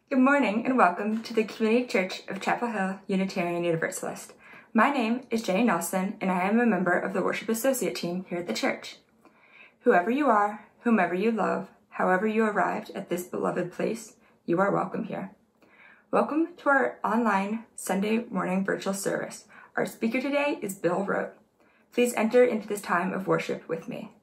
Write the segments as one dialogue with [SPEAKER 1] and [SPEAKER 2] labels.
[SPEAKER 1] Good morning and welcome to the Community Church of Chapel Hill Unitarian Universalist. My name is Jenny Nelson and I am a member of the Worship Associate team here at the church. Whoever you are, whomever you love, however you arrived at this beloved place, you are welcome here. Welcome to our online Sunday morning virtual service. Our speaker today is Bill Rote. Please enter into this time of worship with me.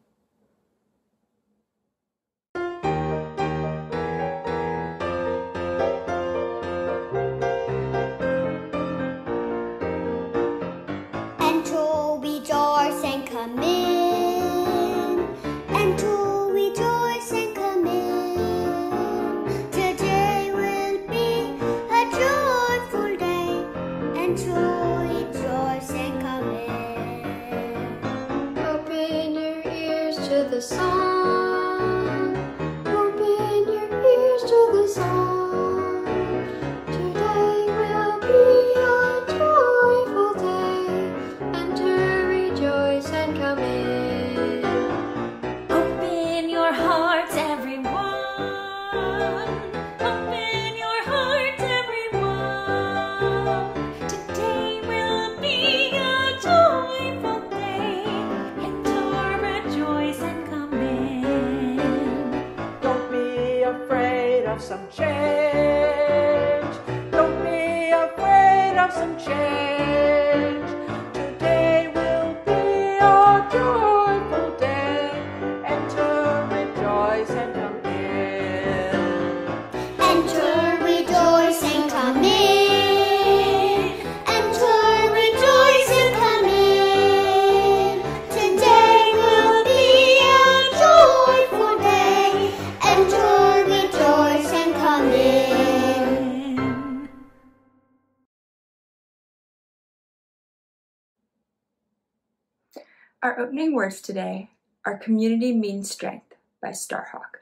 [SPEAKER 1] Our opening words today are Community Means Strength by Starhawk.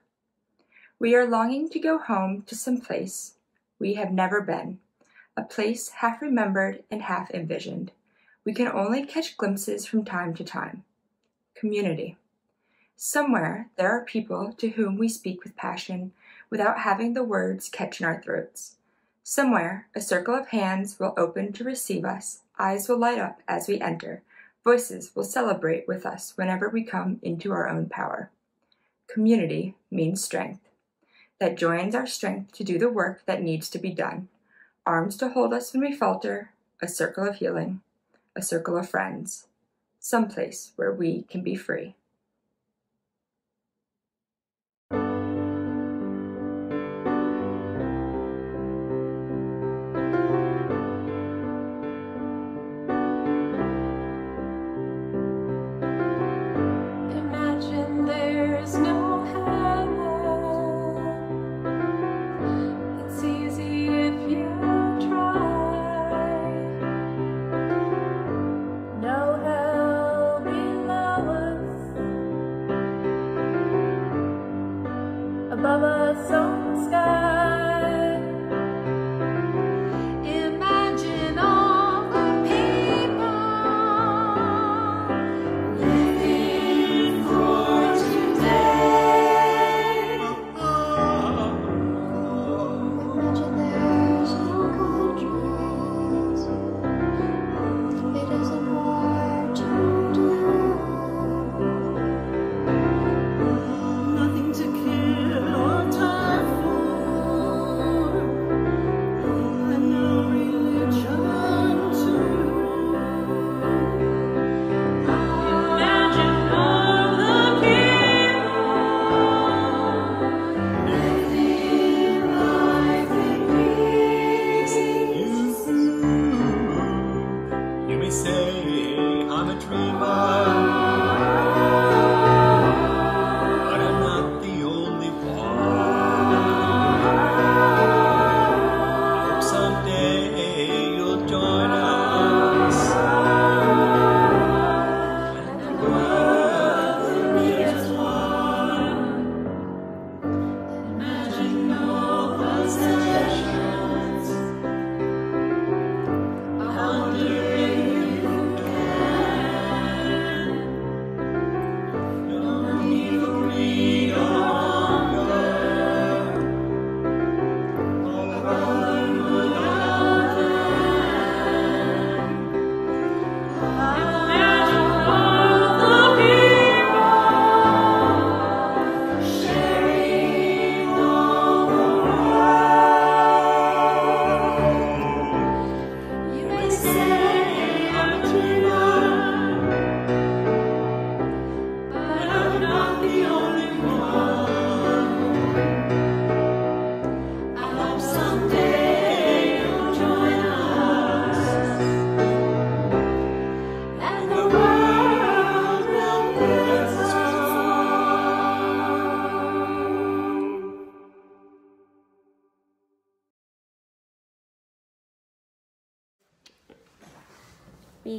[SPEAKER 1] We are longing to go home to some place we have never been, a place half remembered and half envisioned. We can only catch glimpses from time to time. Community. Somewhere there are people to whom we speak with passion without having the words catch in our throats. Somewhere a circle of hands will open to receive us, eyes will light up as we enter, voices will celebrate with us whenever we come into our own power. Community means strength. That joins our strength to do the work that needs to be done. Arms to hold us when we falter, a circle of healing, a circle of friends, someplace where we can be free.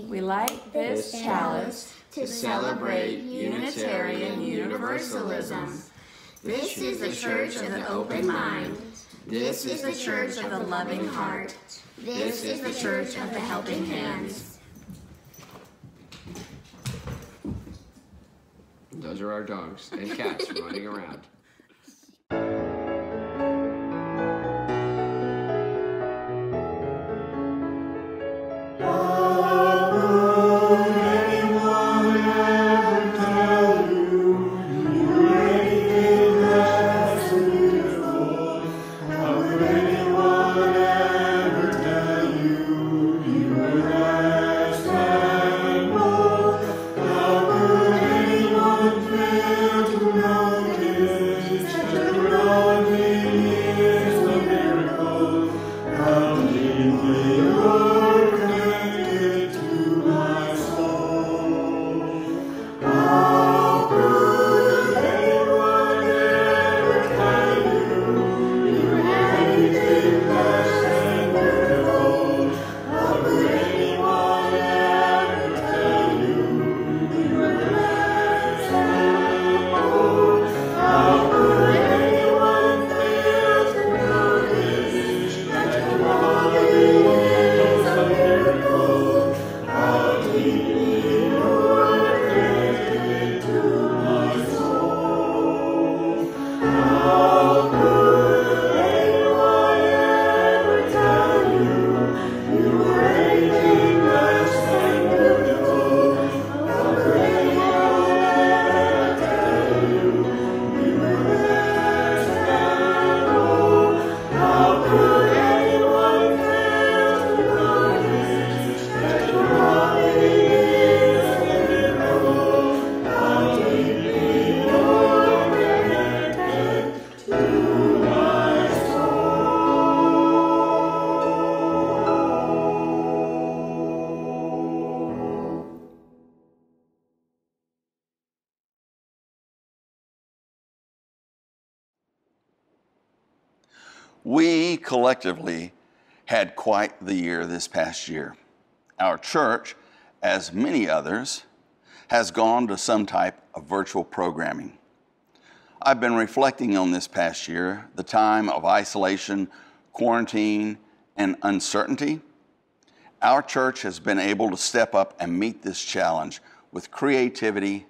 [SPEAKER 2] We light this chalice to celebrate Unitarian Universalism. This is the church of the open mind. This is the church of the loving heart. This is the church of the helping hands.
[SPEAKER 3] Those are our dogs and cats running around.
[SPEAKER 4] We collectively had quite the year this past year. Our church, as many others, has gone to some type of virtual programming. I've been reflecting on this past year, the time of isolation, quarantine, and uncertainty. Our church has been able to step up and meet this challenge with creativity,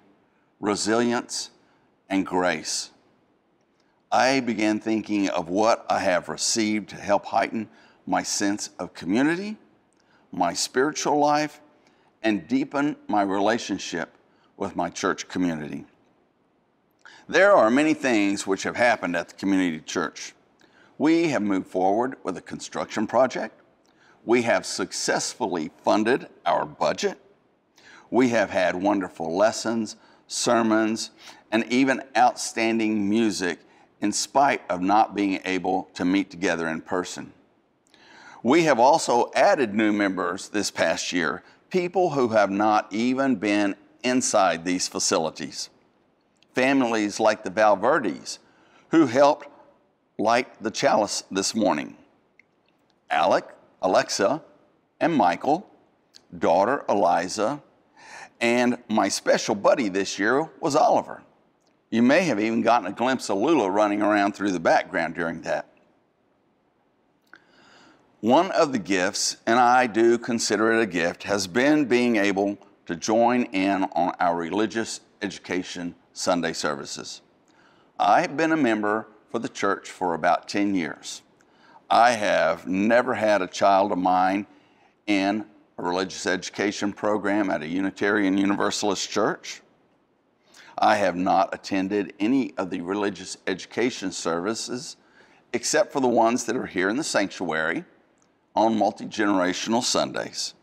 [SPEAKER 4] resilience, and grace. I began thinking of what I have received to help heighten my sense of community, my spiritual life, and deepen my relationship with my church community. There are many things which have happened at the community church. We have moved forward with a construction project. We have successfully funded our budget. We have had wonderful lessons, sermons, and even outstanding music in spite of not being able to meet together in person. We have also added new members this past year, people who have not even been inside these facilities. Families like the Valverdes, who helped light the chalice this morning. Alec, Alexa, and Michael, daughter Eliza, and my special buddy this year was Oliver. You may have even gotten a glimpse of Lula running around through the background during that. One of the gifts, and I do consider it a gift, has been being able to join in on our religious education Sunday services. I've been a member for the church for about 10 years. I have never had a child of mine in a religious education program at a Unitarian Universalist church. I have not attended any of the religious education services except for the ones that are here in the sanctuary on multi-generational Sundays.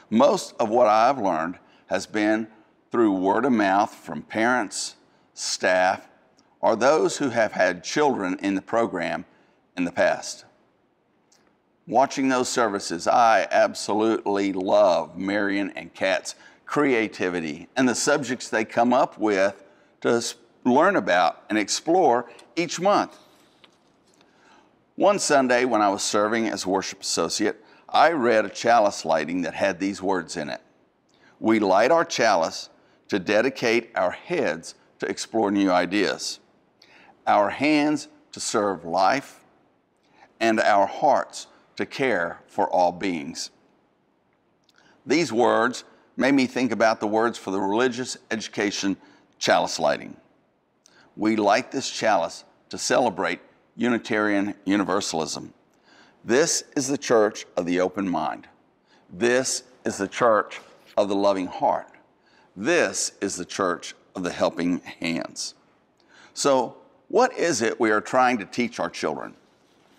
[SPEAKER 4] Most of what I've learned has been through word of mouth from parents, staff, or those who have had children in the program in the past. Watching those services, I absolutely love Marion and Kat's creativity and the subjects they come up with to learn about and explore each month. One Sunday when I was serving as a worship associate, I read a chalice lighting that had these words in it. We light our chalice to dedicate our heads to explore new ideas, our hands to serve life, and our hearts to care for all beings. These words made me think about the words for the religious education chalice lighting. We light this chalice to celebrate Unitarian Universalism. This is the church of the open mind. This is the church of the loving heart. This is the church of the helping hands. So, what is it we are trying to teach our children?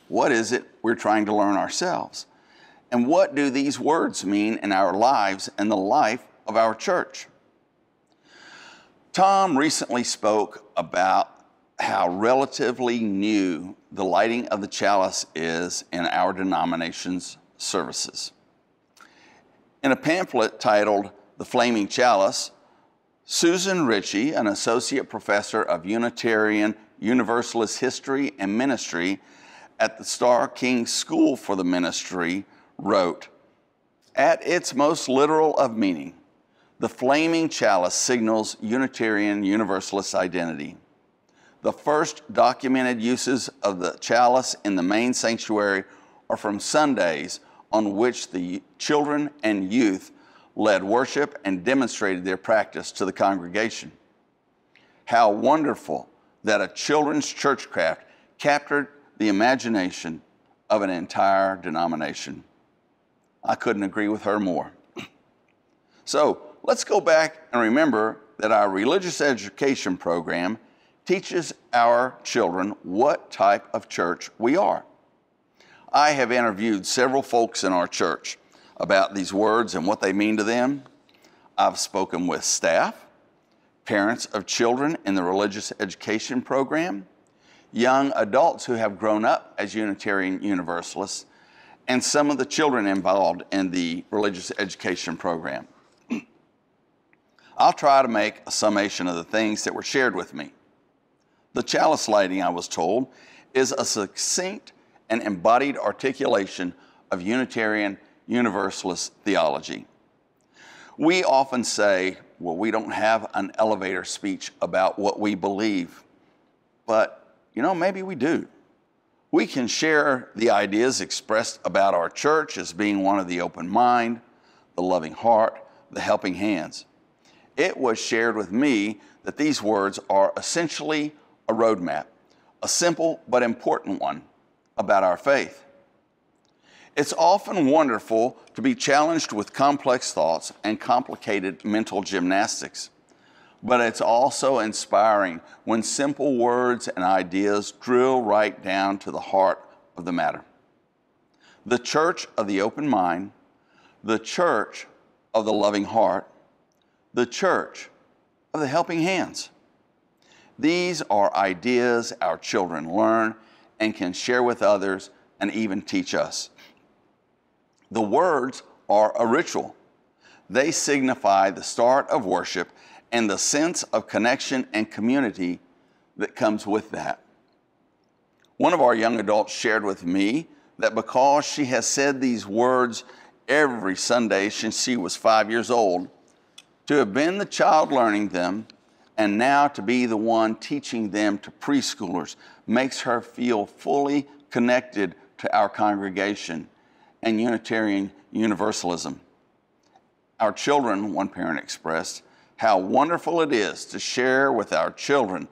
[SPEAKER 4] What is it we're trying to learn ourselves? And what do these words mean in our lives and the life of our church? Thom recently spoke about how relatively new the lighting of the chalice is in our denomination's services. In a pamphlet titled The Flaming Chalice, Susan Ritchie, an associate professor of Unitarian Universalist history and ministry at the Starr King School for the Ministry, wrote, "At its most literal of meaning, the flaming chalice signals Unitarian Universalist identity. The first documented uses of the chalice in the main sanctuary are from Sundays on which the children and youth led worship and demonstrated their practice to the congregation. How wonderful that a children's churchcraft captured the imagination of an entire denomination." I couldn't agree with her more. So let's go back and remember that our religious education program teaches our children what type of church we are. I have interviewed several folks in our church about these words and what they mean to them. I've spoken with staff, parents of children in the religious education program, young adults who have grown up as Unitarian Universalists, and some of the children involved in the religious education program. I'll try to make a summation of the things that were shared with me. The chalice lighting, I was told, is a succinct and embodied articulation of Unitarian Universalist theology. We often say, well, we don't have an elevator speech about what we believe, but maybe we do. We can share the ideas expressed about our church as being one of the open mind, the loving heart, the helping hands. It was shared with me that these words are essentially a roadmap, a simple but important one about our faith. It's often wonderful to be challenged with complex thoughts and complicated mental gymnastics, but it's also inspiring when simple words and ideas drill right down to the heart of the matter. The church of the open mind, the church of the loving heart, the church of the helping hands. These are ideas our children learn and can share with others and even teach us. The words are a ritual. They signify the start of worship and the sense of connection and community that comes with that. One of our young adults shared with me that because she has said these words every Sunday since she was 5 years old, to have been the child learning them and now to be the one teaching them to preschoolers makes her feel fully connected to our congregation and Unitarian Universalism. Our children, one parent expressed, how wonderful it is to share with our children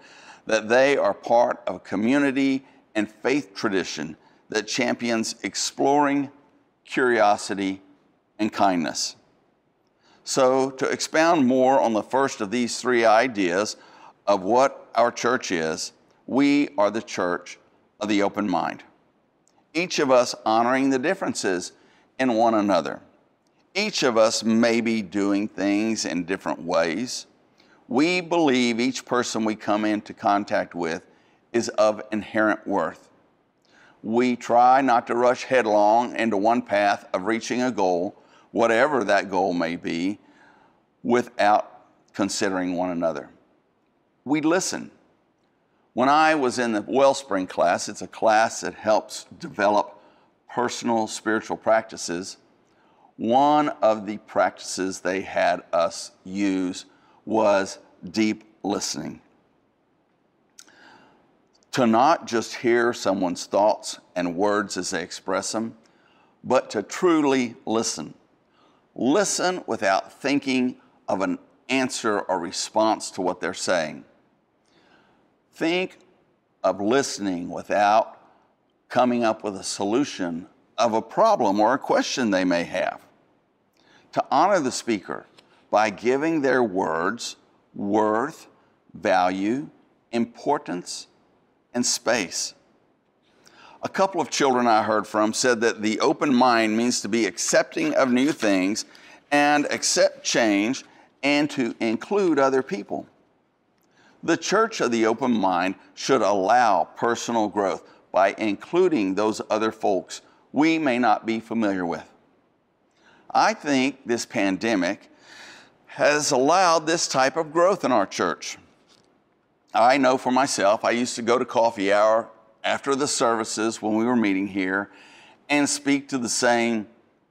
[SPEAKER 4] that they are part of a community and faith tradition that champions exploring, curiosity, and kindness. So, to expound more on the first of these three ideas of what our church is, we are the church of the open mind. Each of us honoring the differences in one another. Each of us may be doing things in different ways. We believe each person we come into contact with is of inherent worth. We try not to rush headlong into one path of reaching a goal, whatever that goal may be, without considering one another. We listen. When I was in the Wellspring class, it's a class that helps develop personal spiritual practices. one of the practices they had us use was deep listening. To not just hear someone's thoughts and words as they express them, but to truly listen. Listen without thinking of an answer or response to what they're saying. Think of listening without coming up with a solution of a problem or a question they may have. To honor the speaker by giving their words worth, value, importance, and space. A couple of children I heard from said that the open mind means to be accepting of new things and accept change and to include other people. The church of the open mind should allow personal growth by including those other folks we may not be familiar with. I think this pandemic has allowed this type of growth in our church. I know for myself, I used to go to coffee hour after the services when we were meeting here and speak to the same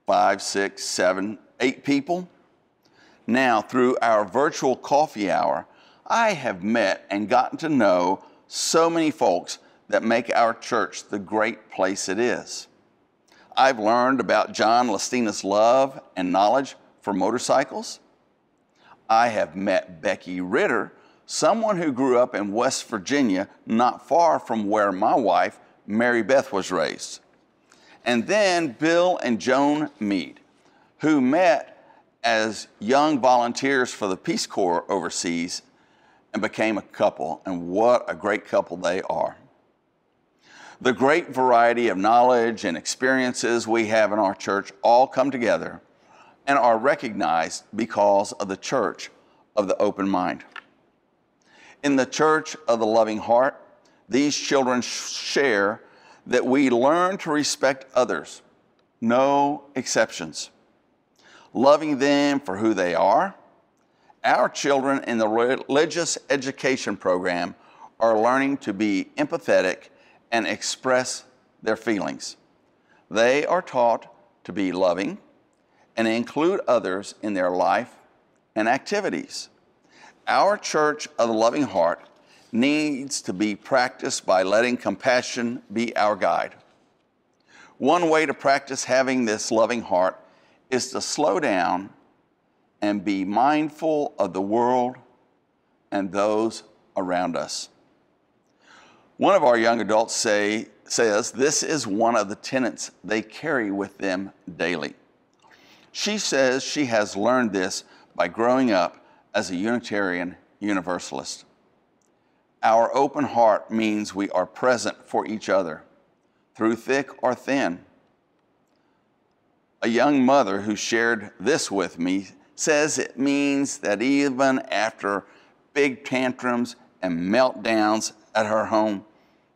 [SPEAKER 4] 5, 6, 7, 8 people. Now, through our virtual coffee hour, I have met and gotten to know so many folks that make our church the great place it is. I've learned about John Lestina's love and knowledge for motorcycles. I have met Becky Ritter, someone who grew up in West Virginia, not far from where my wife, Mary Beth, was raised. And then Bill and Joan Mead, who met as young volunteers for the Peace Corps overseas and became a couple, and what a great couple they are. The great variety of knowledge and experiences we have in our church all come together and are recognized because of the church of the open mind. In the church of the loving heart, these children share that we learn to respect others, no exceptions, loving them for who they are. Our children in the religious education program are learning to be empathetic and express their feelings. They are taught to be loving and include others in their life and activities. Our church of the loving heart needs to be practiced by letting compassion be our guide. One way to practice having this loving heart is to slow down and be mindful of the world and those around us. One of our young adults says this is one of the tenets they carry with them daily. She says she has learned this by growing up as a Unitarian Universalist. Our open heart means we are present for each other, through thick or thin. A young mother who shared this with me says it means that even after big tantrums and meltdowns at her home,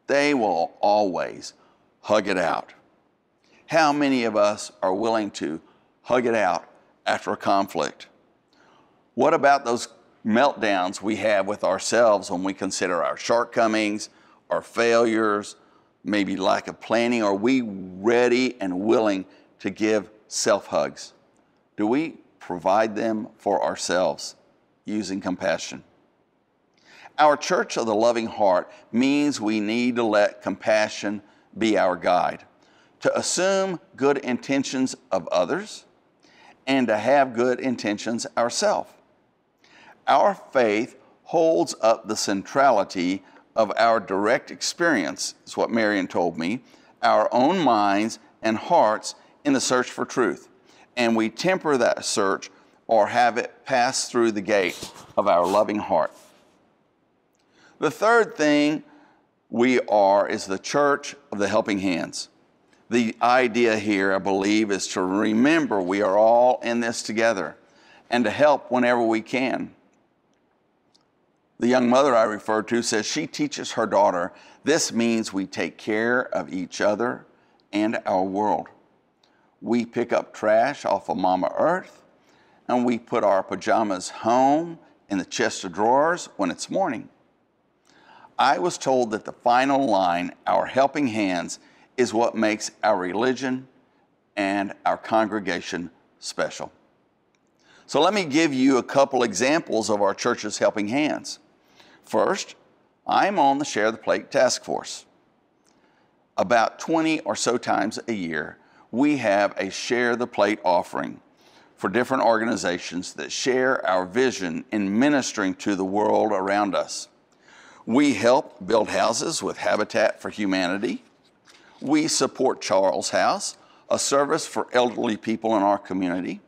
[SPEAKER 4] they will always hug it out. How many of us are willing to hug it out after a conflict? What about those meltdowns we have with ourselves when we consider our shortcomings, our failures, maybe lack of planning? Are we ready and willing to give self-hugs? Do we provide them for ourselves using compassion? Our church of the loving heart means we need to let compassion be our guide, to assume good intentions of others, and to have good intentions ourselves. Our faith holds up the centrality of our direct experience, is what Marion told me, our own minds and hearts in the search for truth. And we temper that search or have it pass through the gate of our loving heart. The third thing we are is the church of the helping hands. The idea here, I believe, is to remember we are all in this together and to help whenever we can. The young mother I referred to says she teaches her daughter, this means we take care of each other and our world. We pick up trash off of Mama Earth, and we put our pajamas home in the chest of drawers when it's morning. I was told that the final line, our helping hands, is what makes our religion and our congregation special. So let me give you a couple examples of our church's helping hands. First, I'm on the Share the Plate task force. About 20 or so times a year, we have a Share the Plate offering for different organizations that share our vision in ministering to the world around us. We help build houses with Habitat for Humanity. We support Charles House, a service for elderly people in our community.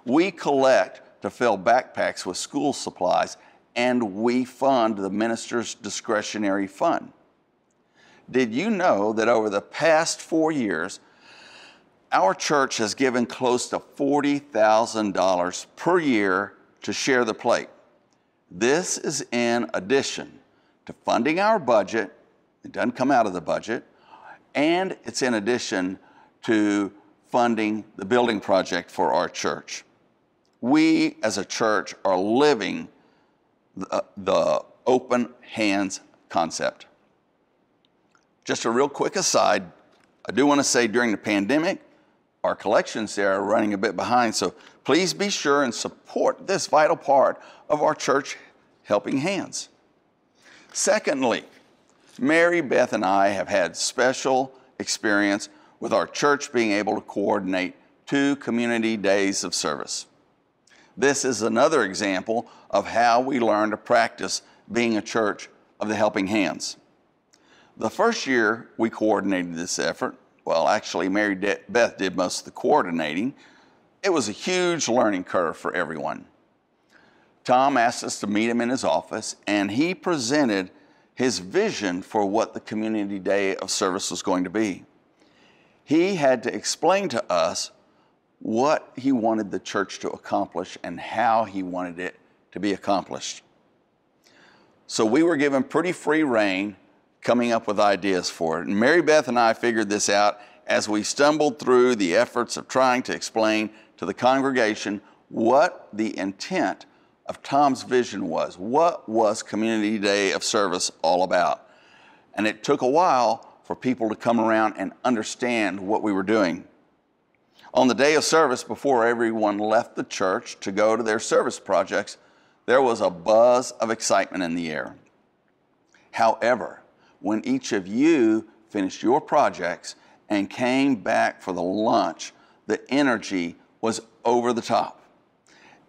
[SPEAKER 4] We collect to fill backpacks with school supplies, and we fund the minister's discretionary fund. Did you know that over the past 4 years, our church has given close to $40,000 per year to Share the Plate? This is in addition to funding our budget. It doesn't come out of the budget. And it's in addition to funding the building project for our church. We as a church are living the open hands concept. Just a real quick aside, I do want to say during the pandemic, our collections there are running a bit behind, so please be sure and support this vital part of our church helping hands. Secondly, Mary Beth and I have had special experience with our church being able to coordinate 2 community days of service. This is another example of how we learn to practice being a church of the helping hands. The first year we coordinated this effort, well, actually Mary Beth did most of the coordinating. It was a huge learning curve for everyone. Thom asked us to meet him in his office, and he presented his vision for what the community day of service was going to be. He had to explain to us what he wanted the church to accomplish and how he wanted it to be accomplished. So we were given pretty free rein coming up with ideas for it. And Mary Beth and I figured this out as we stumbled through the efforts of trying to explain to the congregation what the intent of Thom's vision was. What was Community Day of Service all about? And it took a while for people to come around and understand what we were doing. On the day of service, before everyone left the church to go to their service projects, there was a buzz of excitement in the air. However, when each of you finished your projects and came back for the lunch, the energy was over the top.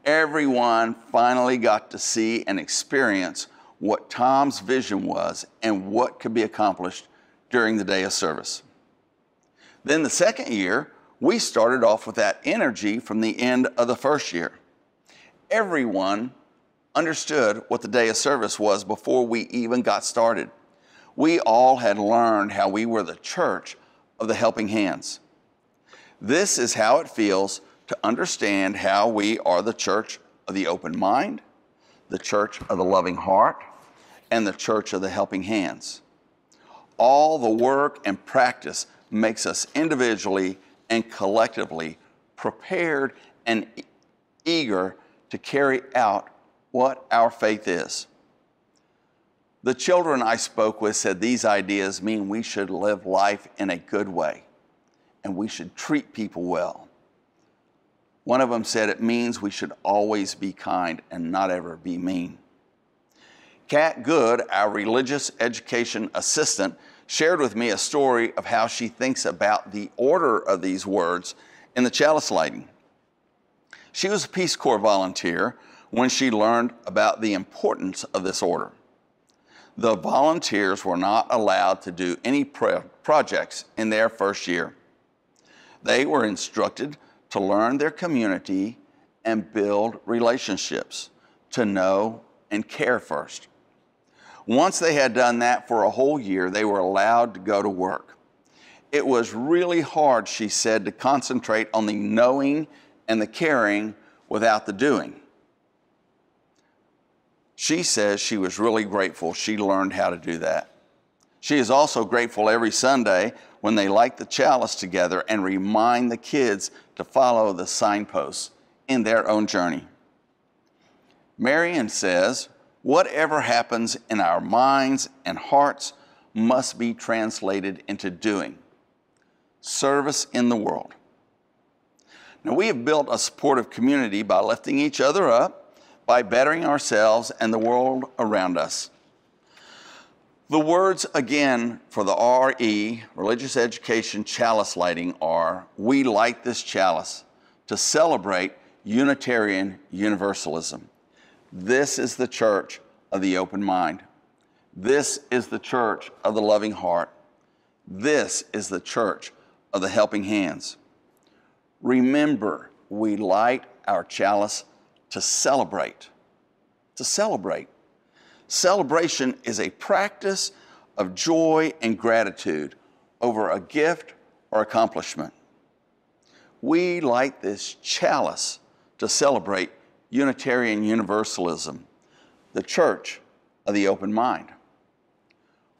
[SPEAKER 4] Everyone finally got to see and experience what Thom's vision was and what could be accomplished during the day of service. Then the second year, we started off with that energy from the end of the first year. Everyone understood what the day of service was before we even got started. We all had learned how we were the church of the helping hands. This is how it feels to understand how we are the church of the open mind, the church of the loving heart, and the church of the helping hands. All the work and practice makes us individually and collectively prepared and eager to carry out what our faith is. The children I spoke with said these ideas mean we should live life in a good way and we should treat people well. One of them said it means we should always be kind and not ever be mean. Kat Good, our religious education assistant, shared with me a story of how she thinks about the order of these words in the chalice lighting. She was a Peace Corps volunteer when she learned about the importance of this order. The volunteers were not allowed to do any projects in their first year. They were instructed to learn their community and build relationships, to know and care first. Once they had done that for a whole year, they were allowed to go to work. It was really hard, she said, to concentrate on the knowing and the caring without the doing. She says she was really grateful she learned how to do that. She is also grateful every Sunday when they light the chalice together and remind the kids to follow the signposts in their own journey. Marion says, whatever happens in our minds and hearts must be translated into doing. Service in the world. Now, we have built a supportive community by lifting each other up, by bettering ourselves and the world around us. The words again for the RE, Religious Education Chalice Lighting, are, we light this chalice to celebrate Unitarian Universalism. This is the church of the open mind. This is the church of the loving heart. This is the church of the helping hands. Remember, we light our chalice to celebrate. To celebrate. Celebration is a practice of joy and gratitude over a gift or accomplishment. We light this chalice to celebrate Unitarian Universalism, the church of the open mind.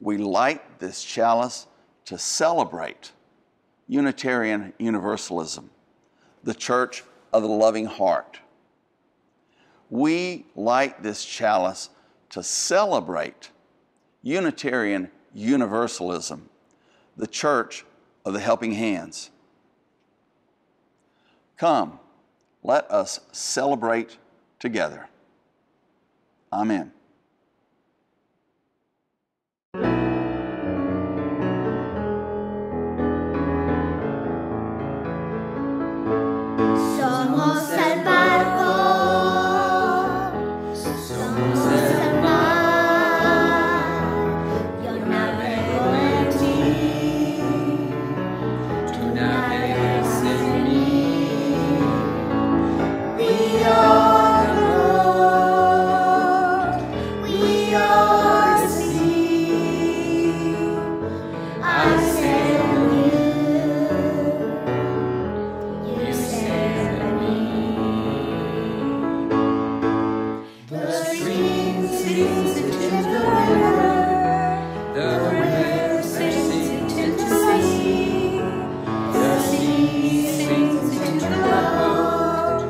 [SPEAKER 4] We light this chalice to celebrate Unitarian Universalism, the church of the loving heart. We light this chalice to celebrate Unitarian Universalism, the church of the helping hands. Come, let us celebrate together. Amen.
[SPEAKER 2] Somos el barco, somos el mar, yo navego en ti, tú navegas en mí. We are the road, we are the sea, I sail you sail me. The stream sings into the river sings into the sea, the sea sings into the boat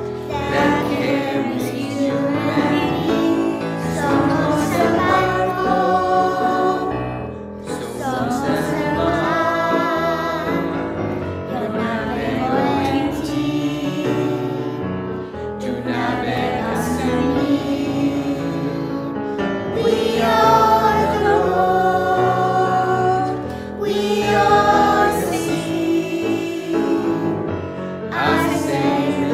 [SPEAKER 2] that carries you and me. Somos el barco, somos el mar, yo navego en ti, tú navegas en mí. We are the road, we are the sea, I sail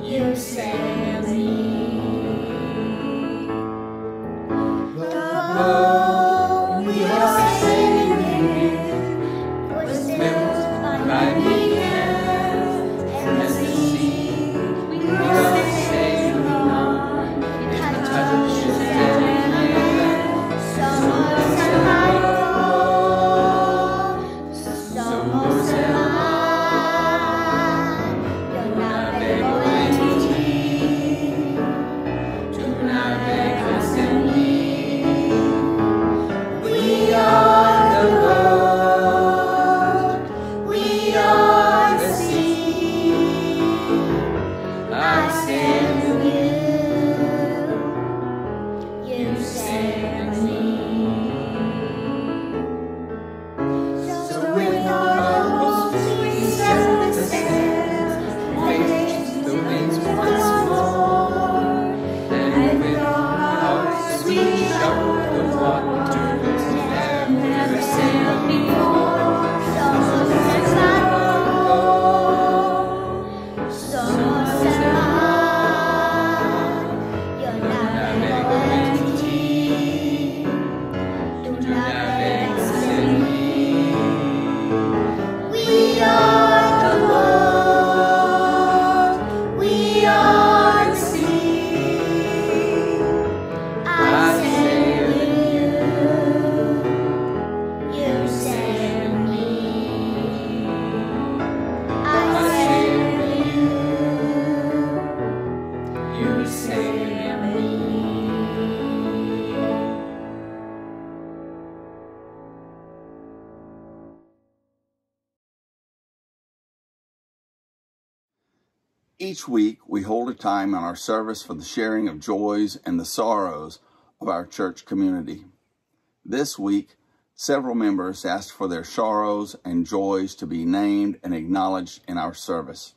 [SPEAKER 2] you sail me. The boat we are sailing in was built by me and the sea we are sailing on, it touches and somos el barco, somos el mar, yo navego en ti, tú navegas en mí. We are the road, we are the sea, I sail you sail me. So with our hopes we set the sails, face the winds once more, and with our hearts we show the waters that never sailed before. Somos el barco, somos el mar, yo navego en ti, tú navegas en mí. We are the road, we are the sea, I sail you sail me. I sail you sail me.
[SPEAKER 4] Each week, we hold a time in our service for the sharing of joys and the sorrows of our church community. This week, Several members asked for their sorrows and joys to be named and acknowledged in our service.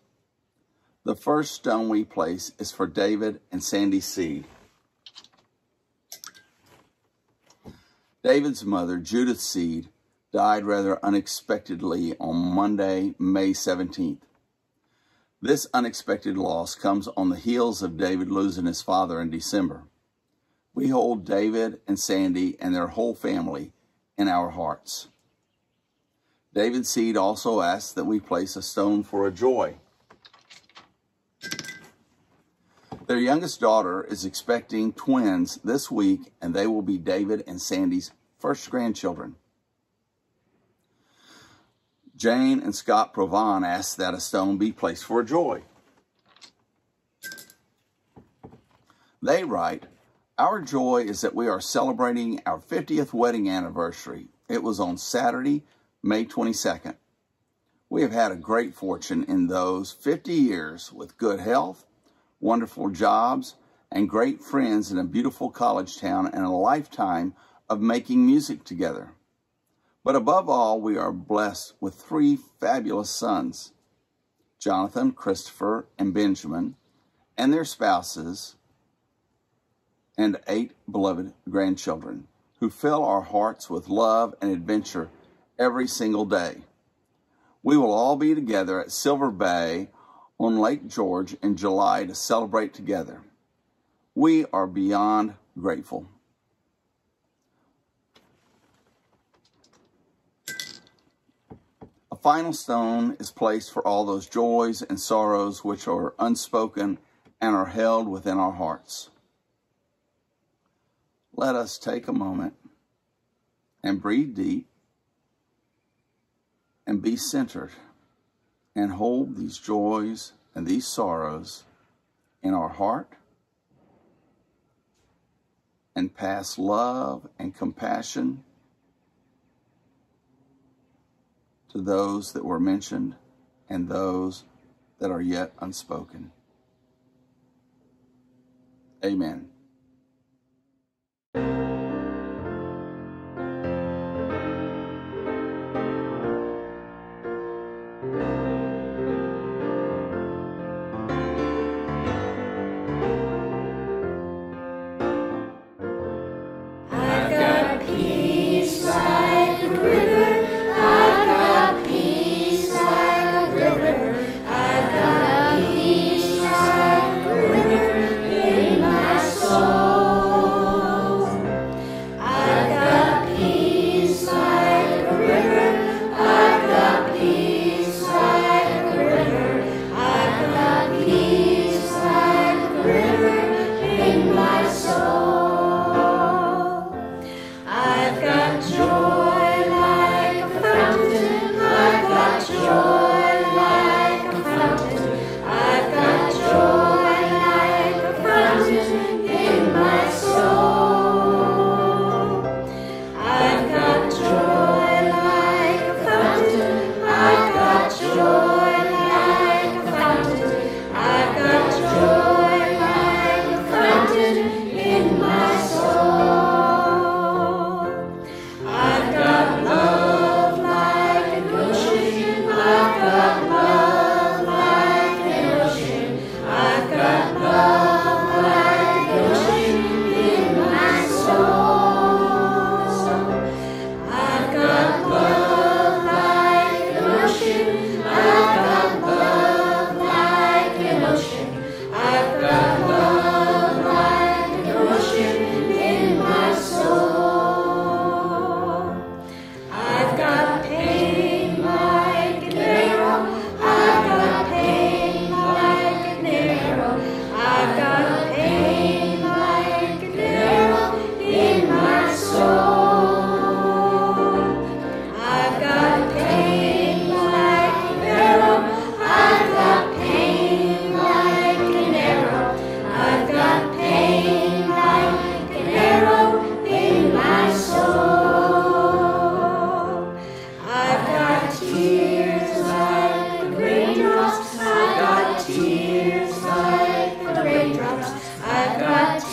[SPEAKER 4] The first stone we place is for David and Sandy Seed. David's mother, Judith Seed, died rather unexpectedly on Monday, May 17th. This unexpected loss comes on the heels of David losing his father in December. We hold David and Sandy and their whole family in our hearts. David Seed also asks that we place a stone for a joy. Their youngest daughter is expecting twins this week, and they will be David and Sandy's first grandchildren. Jane and Scott Provan asked that a stone be placed for joy. They write, "Our joy is that we are celebrating our 50th wedding anniversary. It was on Saturday, May 22nd. We have had a great fortune in those 50 years with good health, wonderful jobs, and great friends in a beautiful college town and a lifetime of making music together. But above all, we are blessed with 3 fabulous sons, Jonathan, Christopher, and Benjamin, and their spouses, and 8 beloved grandchildren who fill our hearts with love and adventure every single day. We will all be together at Silver Bay on Lake George in July to celebrate together. We are beyond grateful." A final stone is placed for all those joys and sorrows which are unspoken and are held within our hearts. Let us take a moment and breathe deep and be centered and hold these joys and these sorrows in our heart and pass love and compassion to those that were mentioned and those that are yet unspoken. Amen.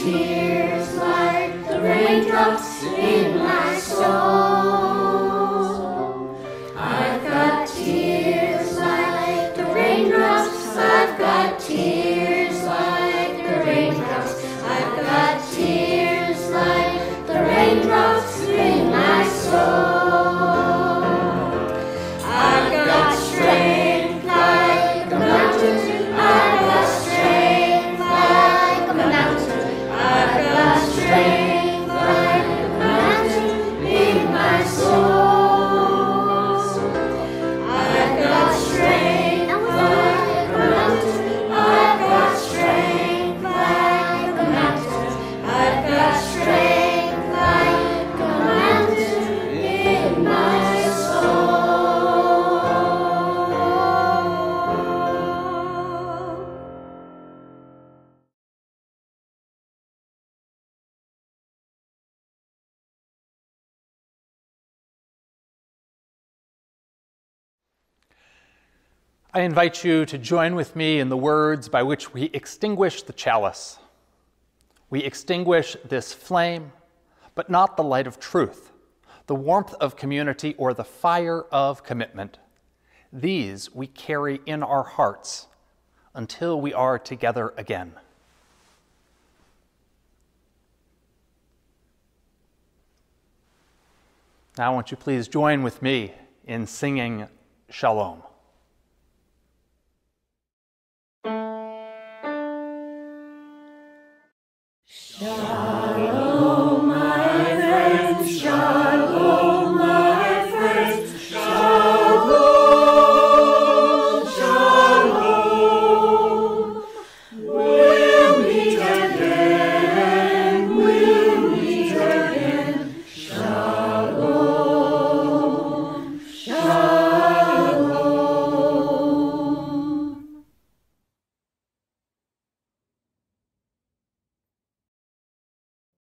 [SPEAKER 2] Tears like the raindrops in my soul.
[SPEAKER 5] I invite you to join with me in the words by which we extinguish the chalice. We extinguish this flame, but not the light of truth, the warmth of community, or the fire of commitment. These we carry in our hearts until we are together again. Now, won't you please join with me in singing Shalom.